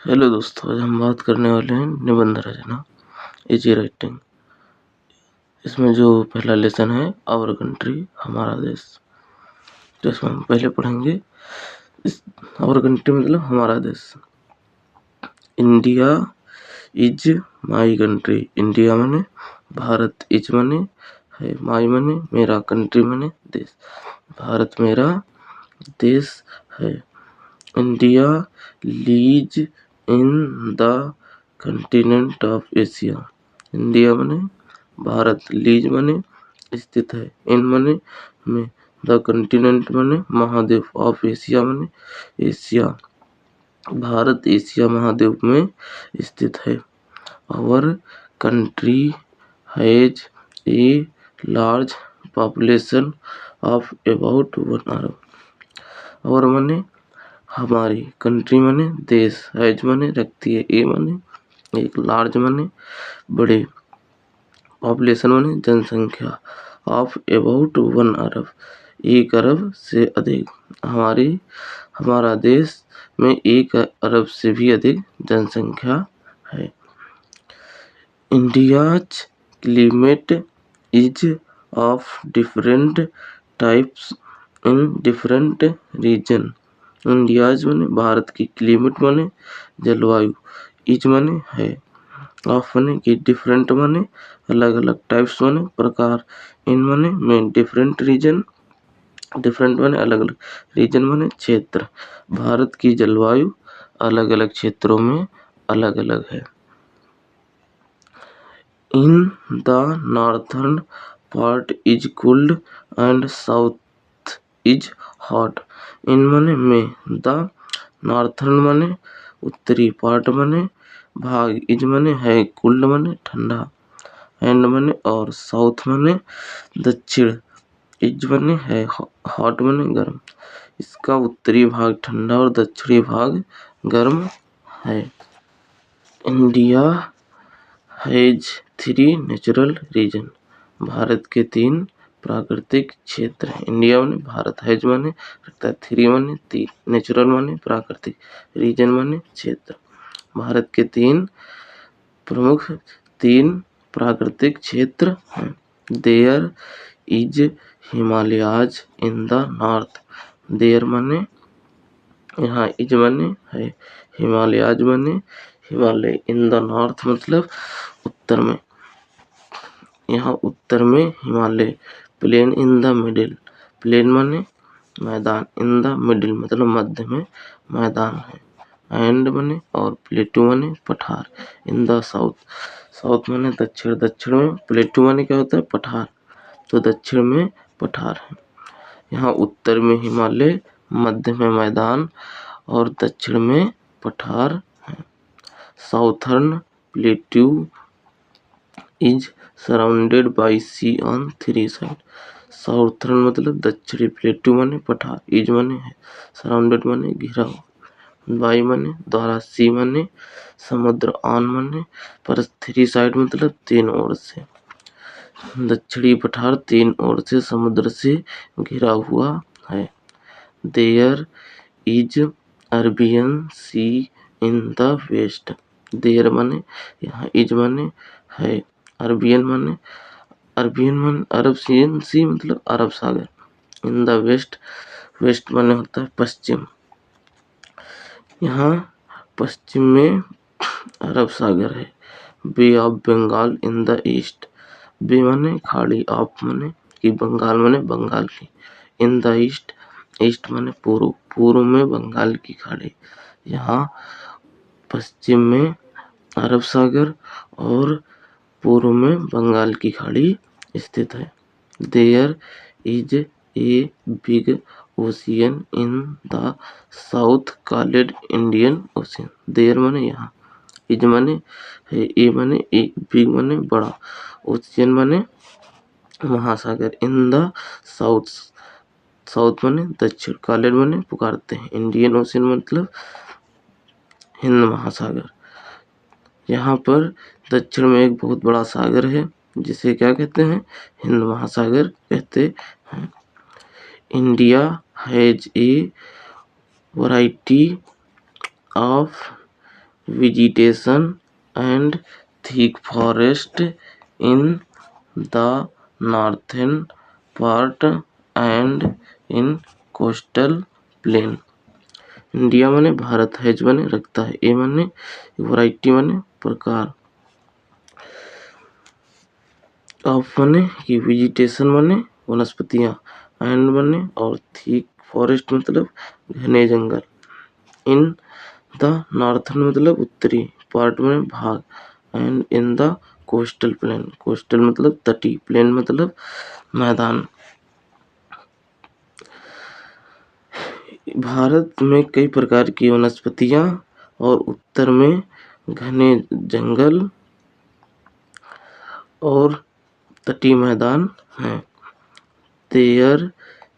Hello दोस्तों, आज हम बात करने वाले हैं निबंध रचना इजी राइटिंग। इसमें जो पहला लेसन है आवर कंट्री हमारा देश, तो इसमें हम पहले पढ़ेंगे आवर कंट्री मतलब हमारा देश। India is my country. India माने भारत, इज माने है, माई माने मेरा, कंट्री माने देश। भारत मेरा देश है। India lease in the continent of Asia. India माने भारत, लीज माने स्थित है, इन माने में, द कंटिनेंट माने महाद्वीप, ऑफ एशिया माने एशिया, भारत एशिया महाद्वीप में स्थित है। Our country has a large population of about 1 अरब। और माने हमारी, कंट्री माने देश, हैज माने रखती है, ए माने एक, लार्ज माने बड़े, पॉपुलेशन माने जनसंख्या, ऑफ अबाउट 1 अरब 1 अरब से अधिक। हमारा देश में 1 अरब से भी अधिक जनसंख्या है। India's climate is of different types in different region. India's माने भारत की, क्लाइमेट माने जलवायु, इज माने है, ऑफ माने की, डिफरेंट माने अलग अलग, टाइप्स माने प्रकार, इन माने में, डिफरेंट रीजन, डिफरेंट माने अलग अलग, रीजन माने क्षेत्र। भारत की जलवायु अलग अलग क्षेत्रों में अलग अलग है। In the northern part is cold and south is hot. In माने में, द नॉर्थर्न माने उत्तरी, पार्ट माने भाग, इज माने है, कोल्ड माने ठंडा, एंड माने और, साउथ माने दक्षिण, इज माने है, हॉट माने गर्म। इसका उत्तरी भाग ठंडा और दक्षिणी भाग गर्म है। India has 3 natural region. Bharat के 3 प्राकृतिक क्षेत्र हैं। इंडिया माने भारत, हैज माने रखता है, 3 माने 3, नेचुरल माने प्राकृतिक, रीजन माने क्षेत्र। भारत के 3 प्रमुख 3 प्राकृतिक क्षेत्र हैं। There is Himalayas in the north. There माने यहाँ, इज माने है, हिमालयाज माने हिमालय, इन द नॉर्थ मतलब उत्तर में, यहाँ उत्तर में Himalaya. Plain in the middle, plain माने मैदान, इन द मिडिल मतलब मध्य में मैदान है। एंड माने और, प्लेटू माने पठार, इन द साउथ, साउथ माने दक्षिण, दक्षिण में, प्लेटू माने क्या होता है, पठार, तो दक्षिण में पठार है। यहाँ उत्तर में हिमालय, मध्य में मैदान और दक्षिण में पठार है। Southern plateau is surrounded by sea on 3 side. Southern मतलब दक्षिणी, प्लेट्यू माने पठार, इज माने है, सराउंडेड माने घिरा हुआ, बाई माने द्वारा, सी माने समुद्र, ऑन माने पर, 3 साइड मतलब 3 ओर से। दक्षिणी पठार 3 ओर से समुद्र से घिरा हुआ है। There is Arabian sea in the west. There माने यहाँ, इज माने है, अरबियन माने अरब सी मतलब अरब सागर, इन द वेस्ट, वेस्ट माने होता है पश्चिम, यहाँ पश्चिम में अरब सागर है। Bay of Bengal in the east. Bay माने खाड़ी, ऑफ माने कि, बंगाल माने बंगाल की, इन द ईस्ट, ईस्ट माने पूर्व, पूर्व में बंगाल की खाड़ी, यहाँ पश्चिम में अरब सागर और पूर्व में बंगाल की खाड़ी स्थित है। There is a big ocean in the south called Indian ocean. There माने यहाँ, इज माने है, ए माने एक, बिग माने बड़ा, ओशियन माने महासागर, इन द साउथ, साउथ माने दक्षिण, कॉल्ड माने पुकारते हैं, इंडियन ओशियन मतलब हिंद महासागर। यहाँ पर दक्षिण में एक बहुत बड़ा सागर है जिसे क्या कहते हैं, हिंद महासागर कहते हैं। India has a variety of vegetation and thick forest in the northern part and in coastal plain। India माने भारत, हैज माने रखता है, ए माने वैरायटी माने प्रकार, ऑफ माने कि वेजिटेशन माने वनस्पतियां, एंड माने और थिक फॉरेस्ट मतलब घने जंगल, इन द नॉर्थन मतलब उत्तरी, पार्ट में भाग, and in the coastal plain, coastal मतलब तटी, प्लेन मतलब मैदान। भारत में कई प्रकार की वनस्पतियां और उत्तर में घने जंगल और तटीय मैदान हैं। There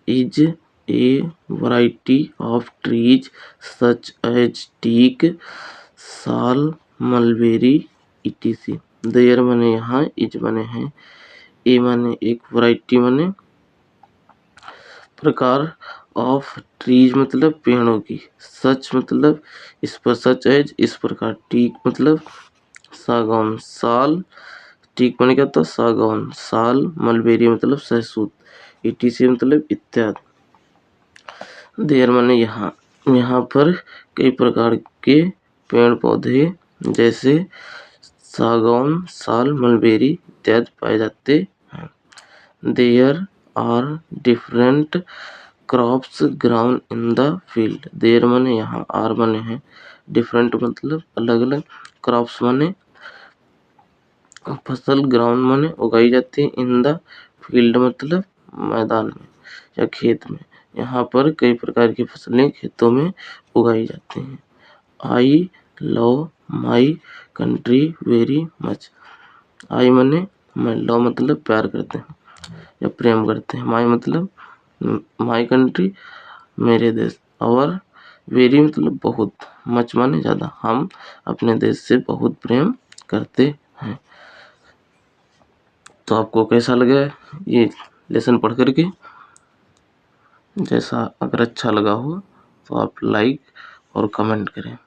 is a variety of trees such as teak, साल, मलबेरी etc। There माने यहाँ, is माने है, a माने एक, variety माने प्रकार, ऑफ ट्रीज मतलब पेड़ों की, सच मतलब इस पर, सच एज इस प्रकार, टीक मतलब सागौन, साल, टीक माने क्या होता, सागौन, साल, मलबेरी मतलब सहसूत, ईटीसी मतलब इत्यादि। देर माने यहाँ, यहाँ पर कई प्रकार के पेड़ पौधे जैसे सागौन, साल, मलबेरी इत्यादि पाए जाते हैं। There are different crops grown in the field. There माने यहाँ, आर माने है, डिफरेंट मतलब अलग अलग, क्रॉप्स माने फसल, ग्राउंड माने उगाई जाती है, इन द फील्ड मतलब मैदान में या खेत में। यहाँ पर कई प्रकार की फसलें खेतों में उगाई जाती हैं। I love my country very much. I माने मैं, लव मतलब प्यार करते हैं या प्रेम करते हैं, माई मतलब माई कंट्री मेरे देश, और वेरी मतलब बहुत, मच माने ज़्यादा, हम अपने देश से बहुत प्रेम करते हैं। तो आपको कैसा लगा ये लेसन पढ़ करके? जैसा अगर अच्छा लगा हो तो आप लाइक और कमेंट करें।